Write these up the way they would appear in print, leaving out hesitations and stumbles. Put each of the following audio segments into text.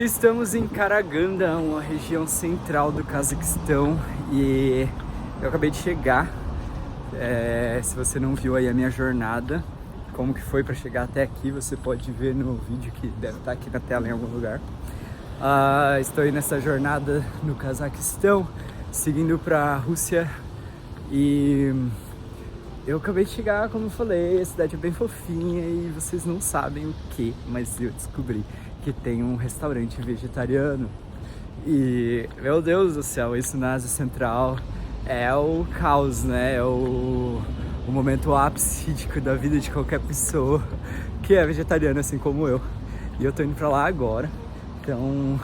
Estamos em Karaganda, uma região central do Cazaquistão, e eu acabei de chegar. Se você não viu aí a minha jornada, como que foi para chegar até aqui, você pode ver no vídeo que deve estar aqui na tela em algum lugar. Estou aí nessa jornada no Cazaquistão, seguindo para a Rússia, e eu acabei de chegar, como eu falei, a cidade é bem fofinha e vocês não sabem o que, mas eu descobri que tem um restaurante vegetariano. E, meu Deus do céu, isso na Ásia Central é o caos, né? É o momento ápice da vida de qualquer pessoa que é vegetariana, assim como eu. E eu tô indo pra lá agora, então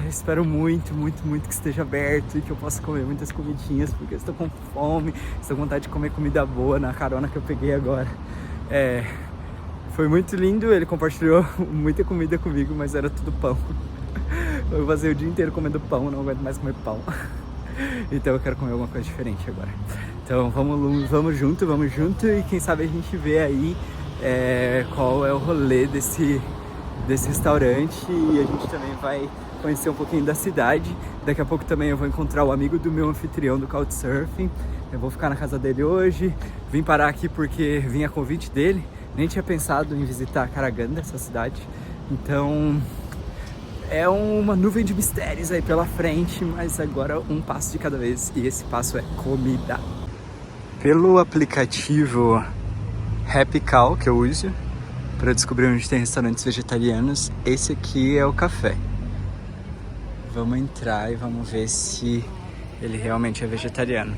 eu espero muito que esteja aberto e que eu possa comer muitas comidinhas, porque eu estou com fome, estou com vontade de comer comida boa na carona que eu peguei agora. Foi muito lindo, ele compartilhou muita comida comigo, mas era tudo pão. Eu passei o dia inteiro comendo pão, não aguento mais comer pão. Então eu quero comer alguma coisa diferente agora. Então vamos junto, e quem sabe a gente vê aí qual é o rolê desse restaurante, e a gente também vai conhecer um pouquinho da cidade. Daqui a pouco também eu vou encontrar o amigo do meu anfitrião do Couchsurfing. Eu vou ficar na casa dele hoje. Vim parar aqui porque vim a convite dele. Nem tinha pensado em visitar Karaganda, essa cidade. Então é uma nuvem de mistérios aí pela frente, mas agora um passo de cada vez, e esse passo é comida. Pelo aplicativo Happy Cow que eu uso para descobrir onde tem restaurantes vegetarianos, esse aqui é o café. Vamos entrar e vamos ver se ele realmente é vegetariano.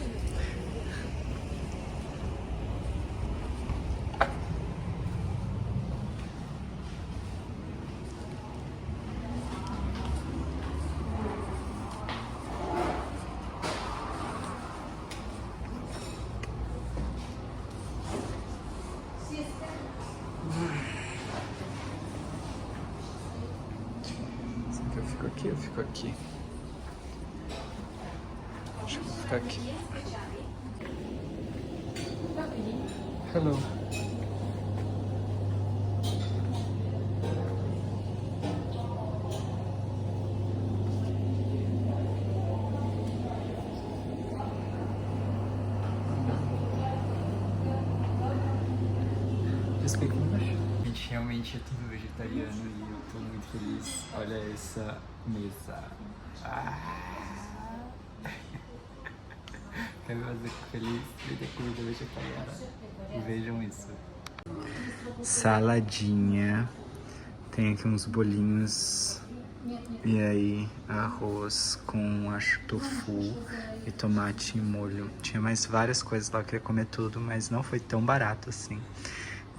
Eu fico aqui. Acho que eu vou ficar aqui. Hello. Speak English. A gente realmente é tudo vegetariano e eu tô muito feliz. Olha essa mesa. Quero fazer feliz de ter comida vegetariana. Vejam isso. Saladinha. Tem aqui uns bolinhos. E aí, arroz com, acho, tofu e tomate e molho. Tinha mais várias coisas lá, eu queria comer tudo, mas não foi tão barato assim.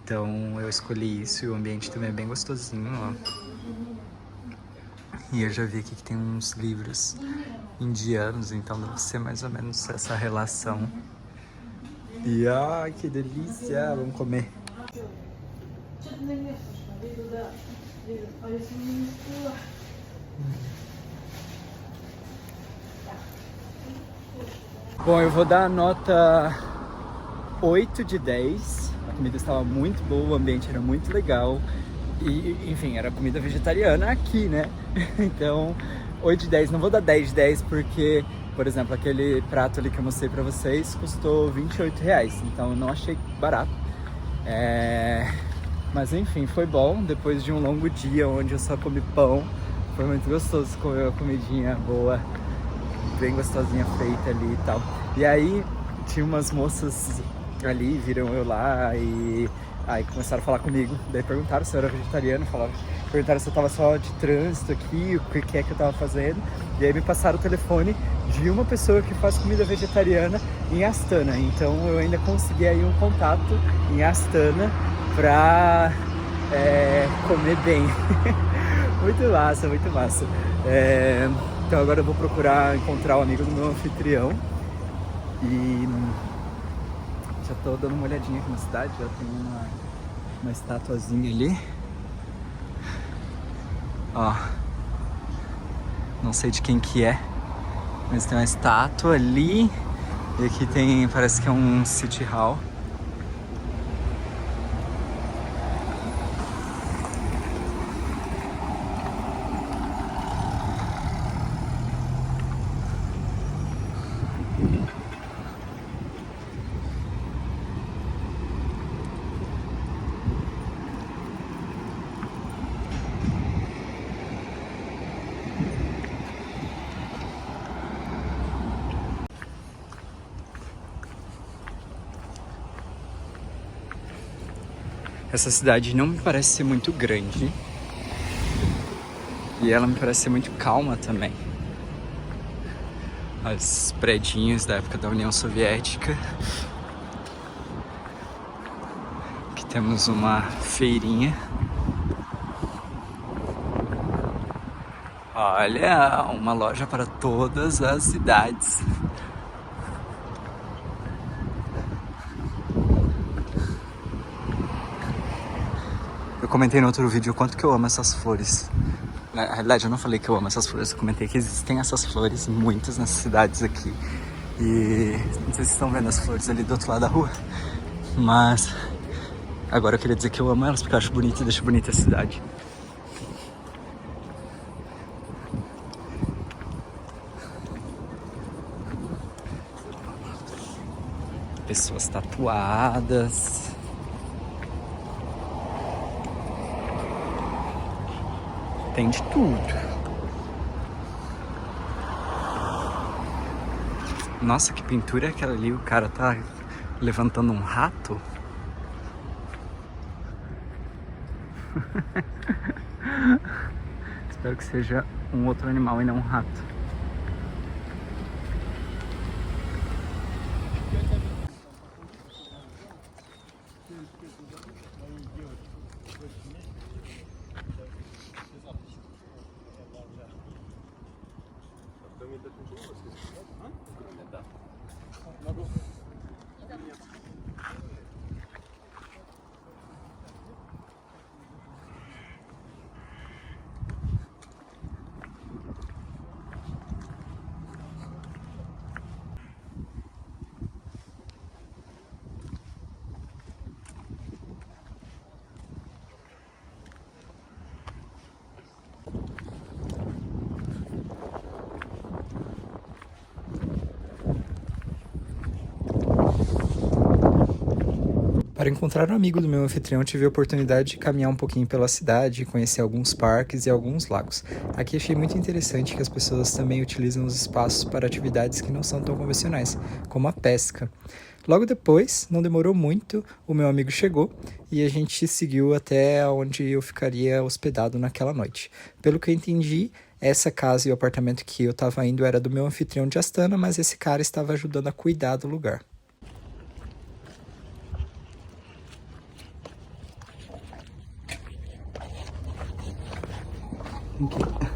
Então eu escolhi isso, e o ambiente também é bem gostosinho, ó. E eu já vi aqui que tem uns livros indianos, então deve ser mais ou menos essa relação. E ai, que delícia! Vamos comer. Bom, eu vou dar a nota 8 de 10. A comida estava muito boa, o ambiente era muito legal. E, enfim, era comida vegetariana aqui, né? Então, 8 de 10. Não vou dar 10 de 10 porque, por exemplo, aquele prato ali que eu mostrei pra vocês custou R$28. Então, eu não achei barato. Mas, enfim, foi bom. Depois de um longo dia onde eu só comi pão, foi muito gostoso comer uma comidinha boa, bem gostosinha feita ali e tal. E aí, tinha umas moças ali, viram eu lá e aí começaram a falar comigo. Daí perguntaram se eu era vegetariano, perguntaram se eu tava só de trânsito aqui, o que é que eu tava fazendo. E aí me passaram o telefone de uma pessoa que faz comida vegetariana em Astana. Então eu ainda consegui aí um contato em Astana pra comer bem. Muito massa, muito massa. Então agora eu vou procurar encontrar o amigo do meu anfitrião. E já tô dando uma olhadinha aqui na cidade, já tem uma estatuazinha ali. Ó, não sei de quem que é, mas tem uma estátua ali. E aqui tem, parece que é um city hall. Essa cidade não me parece ser muito grande. E ela me parece ser muito calma também. Os predinhos da época da União Soviética. Aqui temos uma feirinha. Olha, uma loja para todas as idades. Eu comentei no outro vídeo o quanto que eu amo essas flores. Na realidade, eu não falei que eu amo essas flores, eu comentei que existem essas flores, muitas nessas cidades aqui. E não sei se vocês estão vendo as flores ali do outro lado da rua, mas agora eu queria dizer que eu amo elas porque eu acho bonito e deixo bonita a cidade. Pessoas tatuadas. Tem de tudo. Nossa, que pintura é aquela ali? O cara tá levantando um rato? Espero que seja um outro animal e não um rato. Para encontrar um amigo do meu anfitrião, tive a oportunidade de caminhar um pouquinho pela cidade, conhecer alguns parques e alguns lagos. Aqui achei muito interessante que as pessoas também utilizam os espaços para atividades que não são tão convencionais, como a pesca. Logo depois, não demorou muito, o meu amigo chegou e a gente seguiu até onde eu ficaria hospedado naquela noite. Pelo que eu entendi, essa casa e o apartamento que eu estava indo era do meu anfitrião de Astana, mas esse cara estava ajudando a cuidar do lugar. Aqui.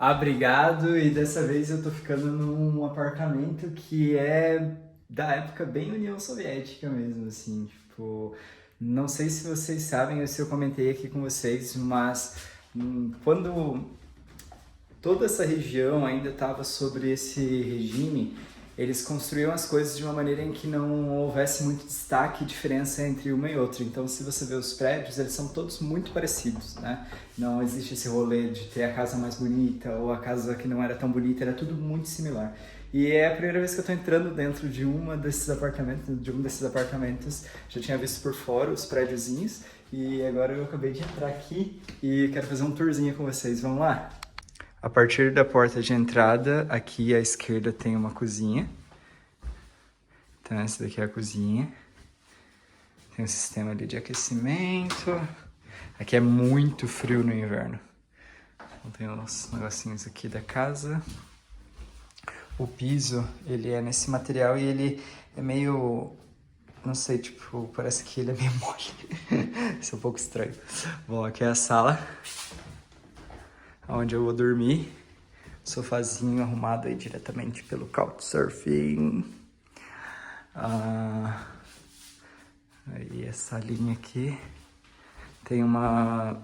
Obrigado, e dessa vez eu tô ficando num apartamento que é da época bem União Soviética mesmo, assim, tipo, não sei se vocês sabem ou se eu comentei aqui com vocês, mas quando toda essa região ainda estava sobre esse regime, eles construíam as coisas de uma maneira em que não houvesse muito destaque e diferença entre uma e outra. Então, se você vê os prédios, eles são todos muito parecidos, né? Não existe esse rolê de ter a casa mais bonita ou a casa que não era tão bonita, era tudo muito similar. E é a primeira vez que eu estou entrando dentro de um desses apartamentos. Já tinha visto por fora os prédiozinhos e agora eu acabei de entrar aqui e quero fazer um tourzinho com vocês. Vamos lá? A partir da porta de entrada, aqui à esquerda tem uma cozinha. Então essa daqui é a cozinha. Tem um sistema ali de aquecimento. Aqui é muito frio no inverno. Então tem uns negocinhos aqui da casa. O piso, ele é nesse material e ele é meio... Não sei, tipo, parece que ele é meio mole. Isso é um pouco estranho. Bom, aqui é a sala, onde eu vou dormir. Sofazinho arrumado aí diretamente pelo Couchsurfing. Aí essa linha aqui tem uma,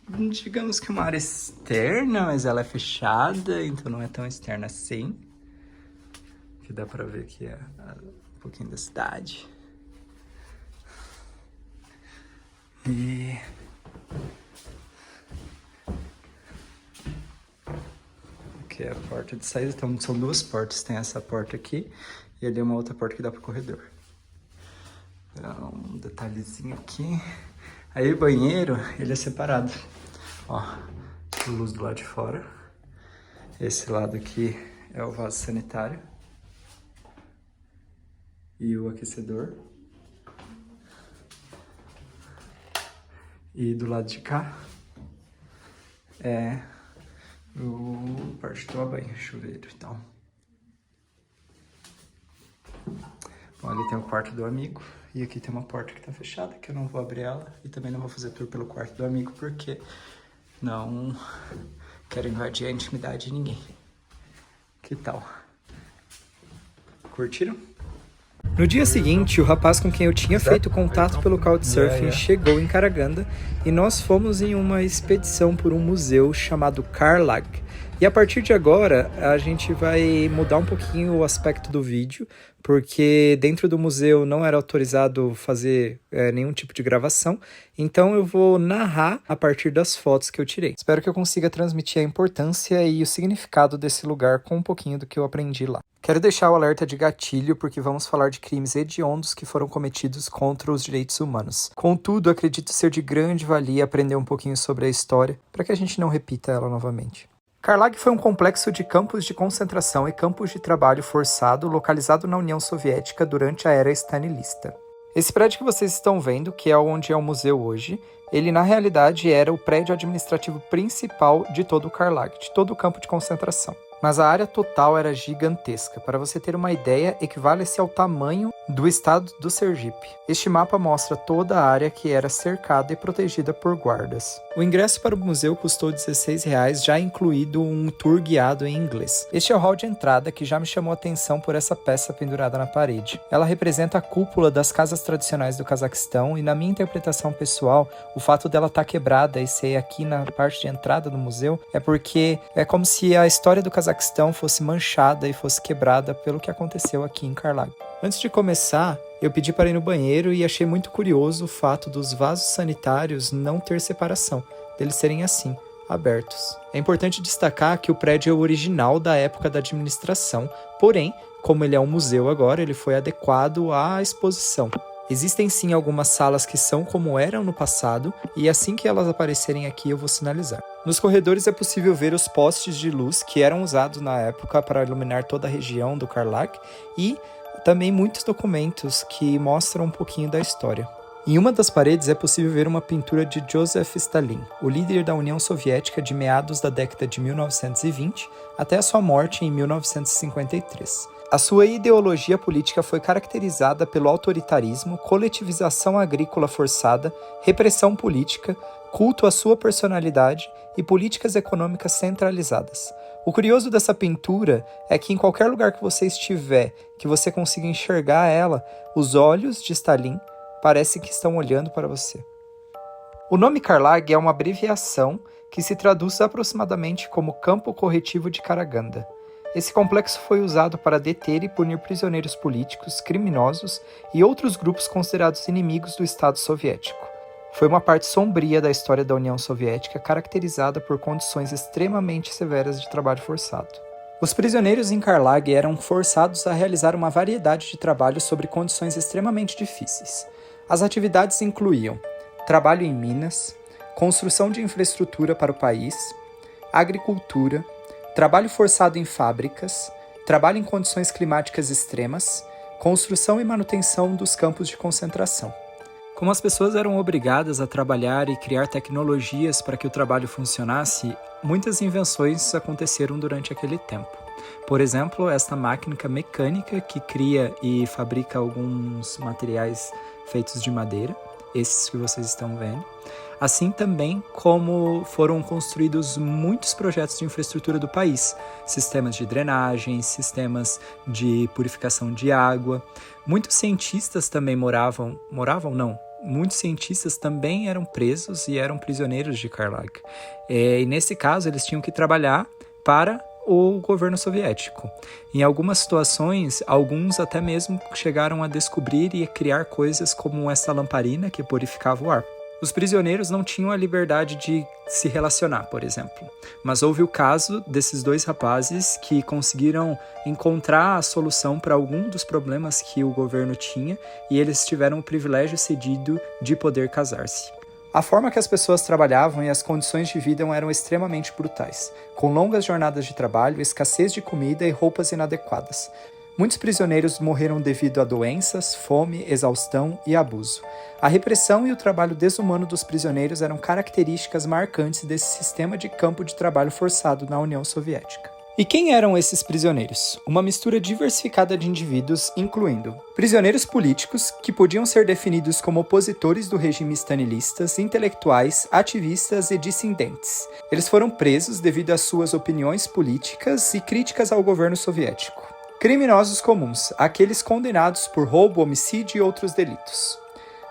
digamos que uma área externa, mas ela é fechada, então não é tão externa assim. Que dá pra ver aqui um pouquinho da cidade. E que é a porta de saída. Então são duas portas, tem essa porta aqui e ali uma outra porta que dá pro corredor. Então, um detalhezinho aqui. Aí o banheiro, ele é separado. Ó, luz do lado de fora. Esse lado aqui é o vaso sanitário. E o aquecedor. E do lado de cá é o parte do banho, chuveiro e tal. Bom, ali tem o quarto do amigo. E aqui tem uma porta que tá fechada, que eu não vou abrir ela. E também não vou fazer tour pelo quarto do amigo, porque não quero invadir a intimidade de ninguém. Que tal? Curtiram? No dia seguinte, o rapaz com quem eu tinha feito contato pelo Couchsurfing chegou em Karaganda e nós fomos em uma expedição por um museu chamado Karlag. E a partir de agora, a gente vai mudar um pouquinho o aspecto do vídeo, porque dentro do museu não era autorizado fazer nenhum tipo de gravação, então eu vou narrar a partir das fotos que eu tirei. Espero que eu consiga transmitir a importância e o significado desse lugar com um pouquinho do que eu aprendi lá. Quero deixar o alerta de gatilho, porque vamos falar de crimes hediondos que foram cometidos contra os direitos humanos. Contudo, acredito ser de grande valia aprender um pouquinho sobre a história, para que a gente não repita ela novamente. Karlag foi um complexo de campos de concentração e campos de trabalho forçado localizado na União Soviética durante a era stalinista. Esse prédio que vocês estão vendo, que é onde é o museu hoje, ele na realidade era o prédio administrativo principal de todo o Karlag, de todo o campo de concentração. Mas a área total era gigantesca. Para você ter uma ideia, equivale-se ao tamanho do estado do Sergipe. Este mapa mostra toda a área que era cercada e protegida por guardas. O ingresso para o museu custou R$16, já incluído um tour guiado em inglês. Este é o hall de entrada que já me chamou a atenção por essa peça pendurada na parede. Ela representa a cúpula das casas tradicionais do Cazaquistão e, na minha interpretação pessoal, o fato dela estar quebrada e ser aqui na parte de entrada do museu é porque é como se a história do Cazaquistão fosse manchada e fosse quebrada pelo que aconteceu aqui em Karlag. Antes de começar, eu pedi para ir no banheiro e achei muito curioso o fato dos vasos sanitários não ter separação, deles serem assim, abertos. É importante destacar que o prédio é o original da época da administração, porém, como ele é um museu agora, ele foi adequado à exposição. Existem sim algumas salas que são como eram no passado, e assim que elas aparecerem aqui eu vou sinalizar. Nos corredores é possível ver os postes de luz que eram usados na época para iluminar toda a região do Karlag e também muitos documentos que mostram um pouquinho da história. Em uma das paredes é possível ver uma pintura de Joseph Stalin, o líder da União Soviética de meados da década de 1920 até a sua morte em 1953. A sua ideologia política foi caracterizada pelo autoritarismo, coletivização agrícola forçada, repressão política, culto à sua personalidade e políticas econômicas centralizadas. O curioso dessa pintura é que em qualquer lugar que você estiver, que você consiga enxergar ela, os olhos de Stalin parecem que estão olhando para você. O nome Karlag é uma abreviação que se traduz aproximadamente como Campo Corretivo de Karaganda. Esse complexo foi usado para deter e punir prisioneiros políticos, criminosos e outros grupos considerados inimigos do Estado soviético. Foi uma parte sombria da história da União Soviética, caracterizada por condições extremamente severas de trabalho forçado. Os prisioneiros em Karlag eram forçados a realizar uma variedade de trabalhos sob condições extremamente difíceis. As atividades incluíam trabalho em minas, construção de infraestrutura para o país, agricultura, trabalho forçado em fábricas, trabalho em condições climáticas extremas, construção e manutenção dos campos de concentração. Como as pessoas eram obrigadas a trabalhar e criar tecnologias para que o trabalho funcionasse, muitas invenções aconteceram durante aquele tempo. Por exemplo, esta máquina mecânica que cria e fabrica alguns materiais feitos de madeira, esses que vocês estão vendo. Assim também como foram construídos muitos projetos de infraestrutura do país, sistemas de drenagem, sistemas de purificação de água. Muitos cientistas também muitos cientistas também eram presos e eram prisioneiros de Karlag. E nesse caso eles tinham que trabalhar para o governo soviético. Em algumas situações, alguns até mesmo chegaram a descobrir e criar coisas como essa lamparina que purificava o ar. Os prisioneiros não tinham a liberdade de se relacionar, por exemplo. Mas houve o caso desses 2 rapazes que conseguiram encontrar a solução para algum dos problemas que o governo tinha e eles tiveram o privilégio cedido de poder casar-se. A forma que as pessoas trabalhavam e as condições de vida eram extremamente brutais, com longas jornadas de trabalho, escassez de comida e roupas inadequadas. Muitos prisioneiros morreram devido a doenças, fome, exaustão e abuso. A repressão e o trabalho desumano dos prisioneiros eram características marcantes desse sistema de campo de trabalho forçado na União Soviética. E quem eram esses prisioneiros? Uma mistura diversificada de indivíduos, incluindo prisioneiros políticos, que podiam ser definidos como opositores do regime stalinistas, intelectuais, ativistas e dissidentes. Eles foram presos devido às suas opiniões políticas e críticas ao governo soviético. Criminosos comuns, aqueles condenados por roubo, homicídio e outros delitos.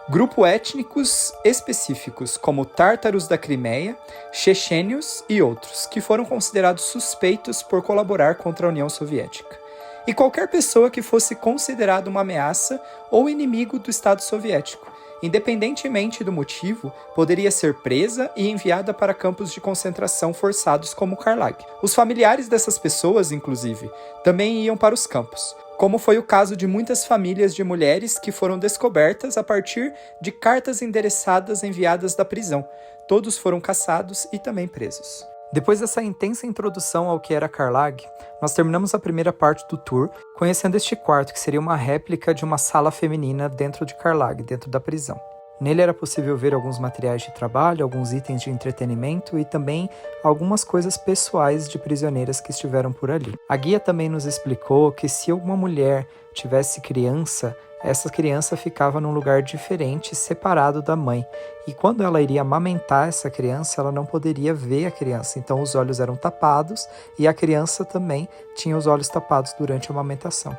Grupos étnicos específicos, como tártaros da Crimeia, chechênios e outros, que foram considerados suspeitos por colaborar contra a União Soviética. E qualquer pessoa que fosse considerada uma ameaça ou inimigo do Estado Soviético, independentemente do motivo, poderia ser presa e enviada para campos de concentração forçados como Karlag. Os familiares dessas pessoas, inclusive, também iam para os campos, como foi o caso de muitas famílias de mulheres que foram descobertas a partir de cartas endereçadas enviadas da prisão. Todos foram caçados e também presos. Depois dessa intensa introdução ao que era Karlag, nós terminamos a primeira parte do tour conhecendo este quarto, que seria uma réplica de uma sala feminina dentro de Karlag, dentro da prisão. Nele era possível ver alguns materiais de trabalho, alguns itens de entretenimento e também algumas coisas pessoais de prisioneiras que estiveram por ali. A guia também nos explicou que se alguma mulher tivesse criança, essa criança ficava num lugar diferente, separado da mãe. E quando ela iria amamentar essa criança, ela não poderia ver a criança. Então os olhos eram tapados e a criança também tinha os olhos tapados durante a amamentação.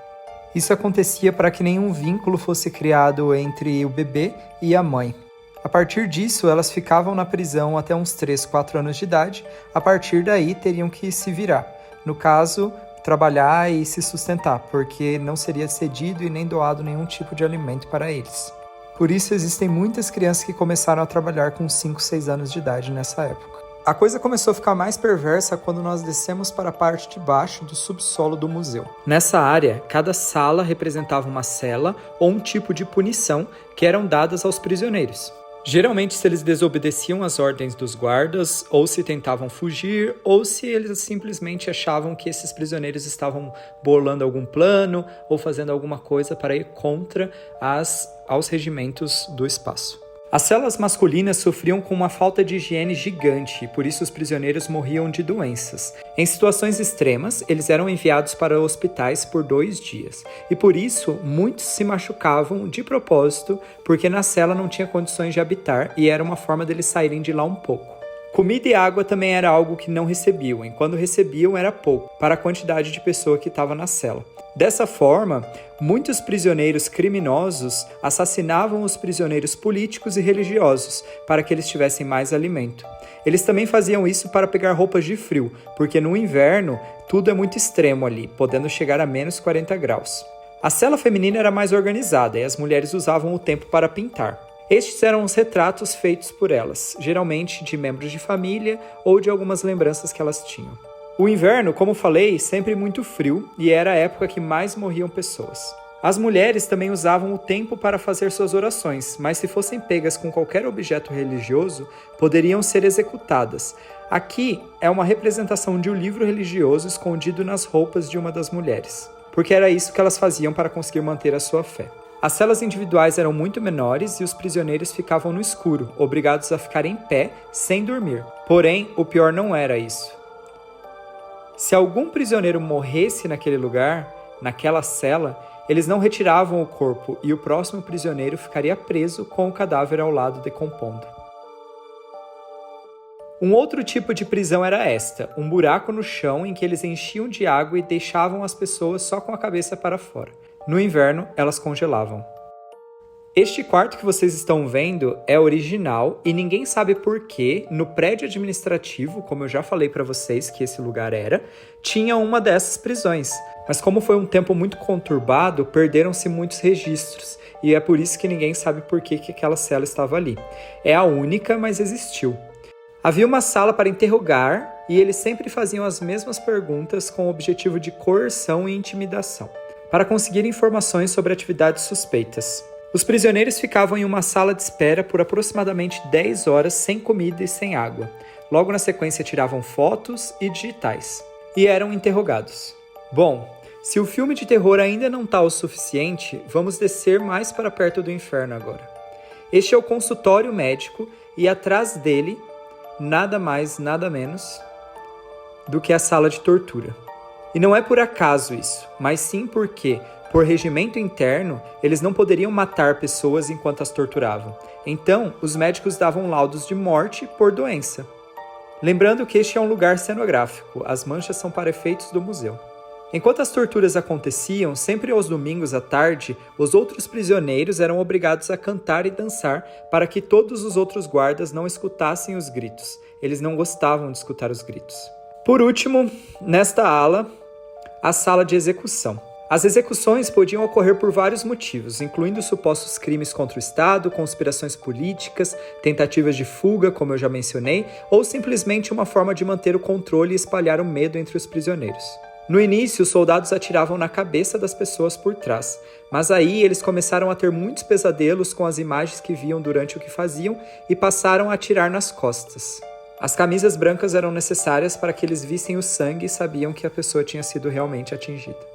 Isso acontecia para que nenhum vínculo fosse criado entre o bebê e a mãe. A partir disso, elas ficavam na prisão até uns 3, 4 anos de idade. A partir daí, teriam que se virar. No caso, trabalhar e se sustentar, porque não seria cedido e nem doado nenhum tipo de alimento para eles. Por isso, existem muitas crianças que começaram a trabalhar com 5, 6 anos de idade nessa época. A coisa começou a ficar mais perversa quando nós descemos para a parte de baixo do subsolo do museu. Nessa área, cada sala representava uma cela ou um tipo de punição que eram dadas aos prisioneiros. Geralmente, se eles desobedeciam às ordens dos guardas, ou se tentavam fugir, ou se eles simplesmente achavam que esses prisioneiros estavam bolando algum plano ou fazendo alguma coisa para ir contra aos regimentos do espaço. As celas masculinas sofriam com uma falta de higiene gigante e por isso os prisioneiros morriam de doenças. Em situações extremas, eles eram enviados para hospitais por 2 dias. E por isso, muitos se machucavam de propósito porque na cela não tinha condições de habitar e era uma forma deles saírem de lá um pouco. Comida e água também era algo que não recebiam, e quando recebiam era pouco, para a quantidade de pessoa que estava na cela. Dessa forma, muitos prisioneiros criminosos assassinavam os prisioneiros políticos e religiosos para que eles tivessem mais alimento. Eles também faziam isso para pegar roupas de frio, porque no inverno tudo é muito extremo ali, podendo chegar a menos 40 graus. A cela feminina era mais organizada e as mulheres usavam o tempo para pintar. Estes eram os retratos feitos por elas, geralmente de membros de família ou de algumas lembranças que elas tinham. O inverno, como falei, sempre muito frio e era a época que mais morriam pessoas. As mulheres também usavam o tempo para fazer suas orações, mas se fossem pegas com qualquer objeto religioso, poderiam ser executadas. Aqui é uma representação de um livro religioso escondido nas roupas de uma das mulheres, porque era isso que elas faziam para conseguir manter a sua fé. As celas individuais eram muito menores e os prisioneiros ficavam no escuro, obrigados a ficar em pé, sem dormir. Porém, o pior não era isso. Se algum prisioneiro morresse naquele lugar, naquela cela, eles não retiravam o corpo e o próximo prisioneiro ficaria preso com o cadáver ao lado decompondo. Um outro tipo de prisão era esta, um buraco no chão em que eles enchiam de água e deixavam as pessoas só com a cabeça para fora. No inverno, elas congelavam. Este quarto que vocês estão vendo é original e ninguém sabe por que no prédio administrativo, como eu já falei para vocês que esse lugar era, tinha uma dessas prisões. Mas como foi um tempo muito conturbado, perderam-se muitos registros e é por isso que ninguém sabe por que aquela cela estava ali. É a única, mas existiu. Havia uma sala para interrogar e eles sempre faziam as mesmas perguntas com o objetivo de coerção e intimidação, para conseguir informações sobre atividades suspeitas. Os prisioneiros ficavam em uma sala de espera por aproximadamente 10 horas sem comida e sem água. Logo na sequência tiravam fotos e digitais. E eram interrogados. Bom, se o filme de terror ainda não está o suficiente, vamos descer mais para perto do inferno agora. Este é o consultório médico e atrás dele, nada mais, nada menos do que a sala de tortura. E não é por acaso isso, mas sim porque, por regimento interno, eles não poderiam matar pessoas enquanto as torturavam. Então, os médicos davam laudos de morte por doença. Lembrando que este é um lugar cenográfico, as manchas são para efeitos do museu. Enquanto as torturas aconteciam, sempre aos domingos à tarde, os outros prisioneiros eram obrigados a cantar e dançar para que todos os outros guardas não escutassem os gritos. Eles não gostavam de escutar os gritos. Por último, nesta ala, a sala de execução. As execuções podiam ocorrer por vários motivos, incluindo supostos crimes contra o Estado, conspirações políticas, tentativas de fuga, como eu já mencionei, ou simplesmente uma forma de manter o controle e espalhar o medo entre os prisioneiros. No início, os soldados atiravam na cabeça das pessoas por trás, mas aí eles começaram a ter muitos pesadelos com as imagens que viam durante o que faziam e passaram a atirar nas costas. As camisas brancas eram necessárias para que eles vissem o sangue e sabiam que a pessoa tinha sido realmente atingida.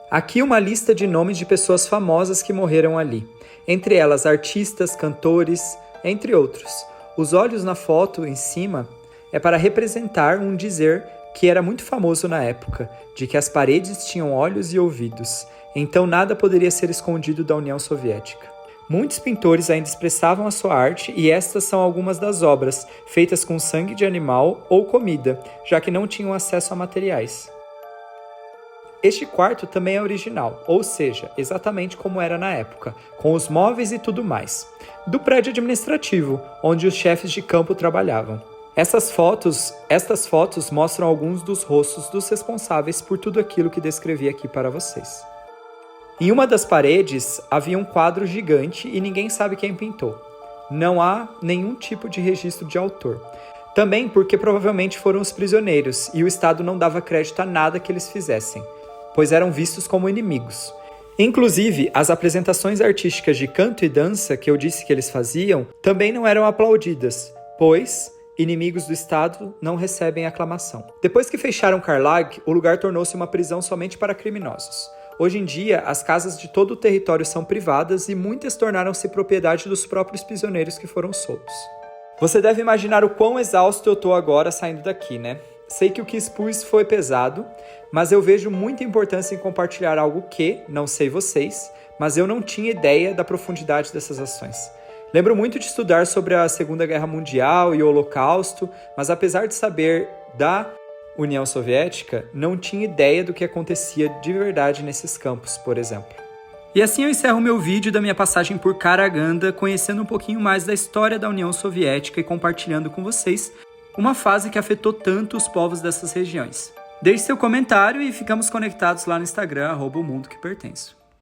Aqui uma lista de nomes de pessoas famosas que morreram ali, entre elas artistas, cantores, entre outros. Os olhos na foto em cima é para representar um dizer que era muito famoso na época, de que as paredes tinham olhos e ouvidos, então nada poderia ser escondido da União Soviética. Muitos pintores ainda expressavam a sua arte e estas são algumas das obras, feitas com sangue de animal ou comida, já que não tinham acesso a materiais. Este quarto também é original, ou seja, exatamente como era na época, com os móveis e tudo mais, do prédio administrativo, onde os chefes de campo trabalhavam. Estas fotos mostram alguns dos rostos dos responsáveis por tudo aquilo que descrevi aqui para vocês. Em uma das paredes havia um quadro gigante e ninguém sabe quem pintou. Não há nenhum tipo de registro de autor. Também porque provavelmente foram os prisioneiros e o Estado não dava crédito a nada que eles fizessem, pois eram vistos como inimigos. Inclusive, as apresentações artísticas de canto e dança que eu disse que eles faziam também não eram aplaudidas, pois inimigos do Estado não recebem aclamação. Depois que fecharam Karlag, o lugar tornou-se uma prisão somente para criminosos. Hoje em dia, as casas de todo o território são privadas e muitas tornaram-se propriedade dos próprios prisioneiros que foram soltos. Você deve imaginar o quão exausto eu tô agora saindo daqui, né? Sei que o que expus foi pesado, mas eu vejo muita importância em compartilhar algo que, não sei vocês, mas eu não tinha ideia da profundidade dessas ações. Lembro muito de estudar sobre a Segunda Guerra Mundial e o Holocausto, mas apesar de saber da União Soviética, não tinha ideia do que acontecia de verdade nesses campos, por exemplo. E assim eu encerro meu vídeo da minha passagem por Karaganda, conhecendo um pouquinho mais da história da União Soviética e compartilhando com vocês uma fase que afetou tanto os povos dessas regiões. Deixe seu comentário e ficamos conectados lá no Instagram, @o mundo que pertenço.